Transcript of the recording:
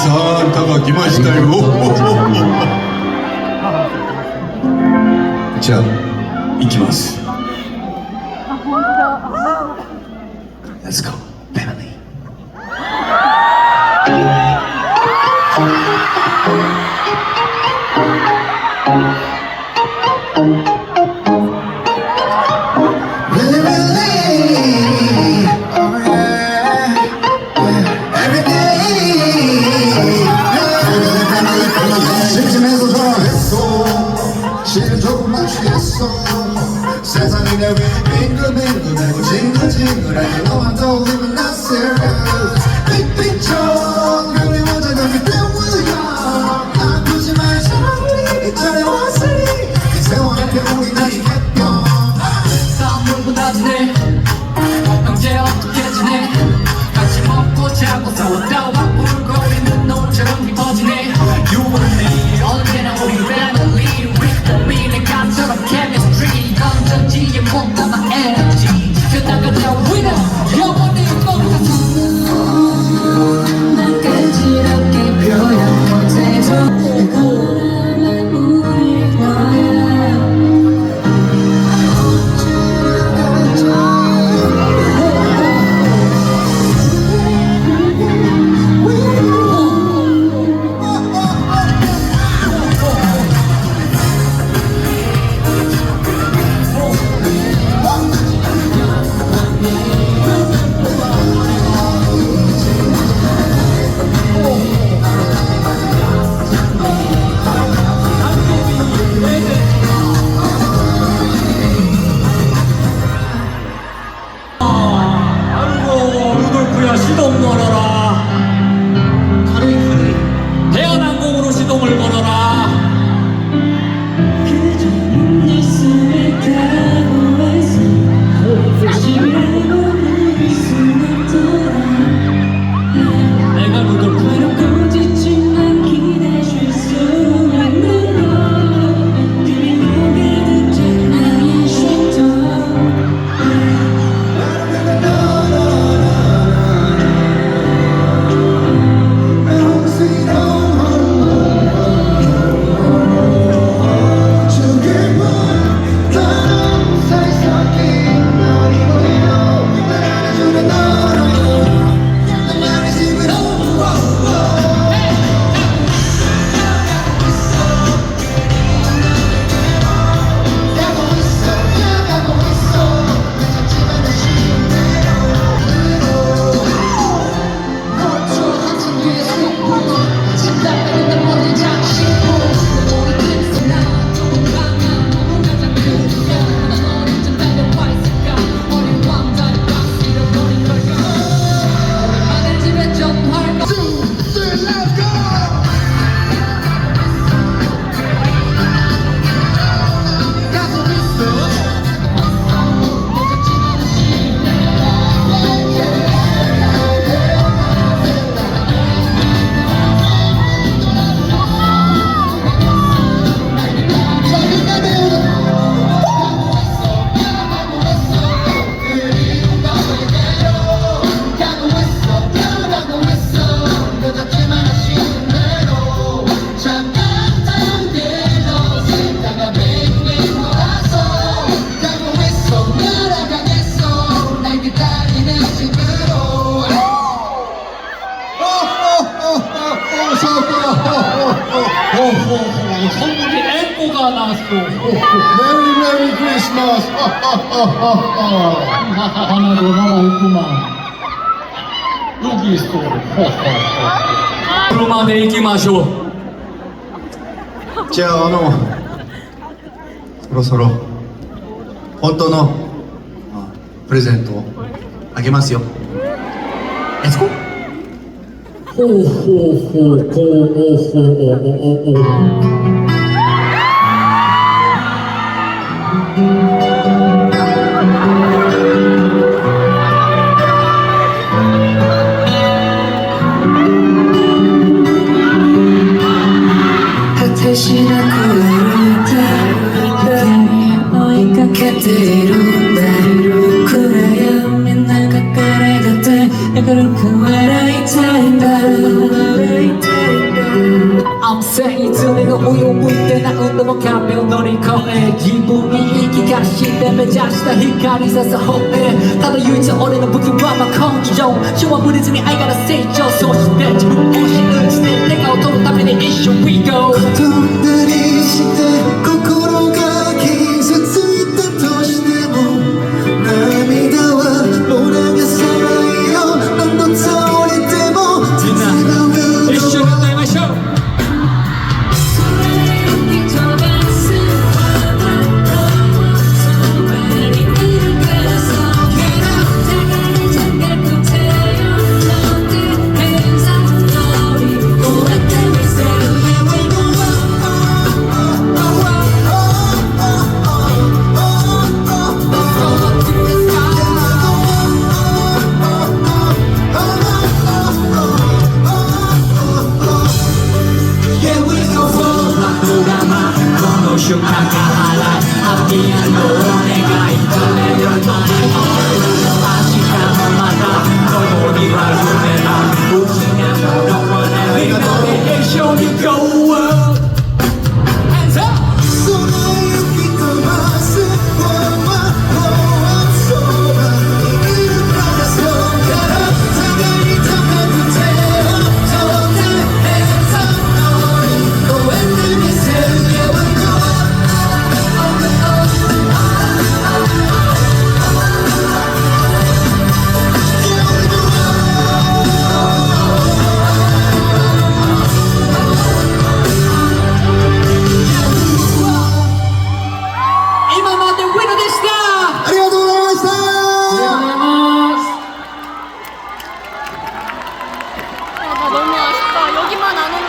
さんたが来ましたよ。じゃあ行きます。 Let's go, family. Really, really, oh yeah, every day. 심심해서 좋아했어. 시간 조금만 취했어. 세상이 내 위에 빙글빙글대고 징글징글해. 너만 떠올리면 not serious. Big picture 그리워져 그 때문이야. 아프지 말 사랑이 이전에 왔으니 세월의 병이 나이겠죠. 싸움 물고 나지네 형제 어떻게 지내 같이 먹고 자고 싸웠다고 울고 있는 노래처럼 깊어지네 You and me 언제나 우리 family With the me 내 가처럼 chemistry 건전지에 못 담아 energy 지켜나가자 winner 영원히 멈춰서 난 간지럽게 표현 못해도 이거라면 우릴 거야 루돌프야 시동 걸어라 대한항공으로 시동을 걸어라 그저 네 숨을 각오해서 다시 알고 있을 수 없더라 내가 루돌프야 꼬집지만 기대줄 수 있는 너 그리고 가득한 나의 쉼터 선물이 앵꼬가 나왔어 메리 메리 크리스마스. 하나도 남아있구만 여기 있어 그로마네 이기마쇼 じゃあそろそろ本当のプレゼントをあげますよ。レッツゴー。 호호호 고오호오오오 대신하고 어이가 그대로 나를 그래야 맨날 가까이 곁에 그렇게 말아이 타임다 運動も壁を乗り越え自分に言い聞かして目指した光ささほえただ唯一俺の武器は根性昭和ぶれずに愛から成長そして自分を信じて笑顔を取るために一緒 We go 飛んだりして心が傷ついたとしても涙はもう流さないよ何度倒れてもみんな一緒に歌いましょう瞬間が払いアピアのお願い誰よりも明日もまた共には夢だ失うのはないので一緒に Go up Hands up 空行き飛ばすままそばにいるからそうから互いに高く手を取って Hands up 乗り越えてみせる Here we go今までウィナでしたありがとうございましたありがとうございます아, 나 너무 아쉽다. 여기만 아는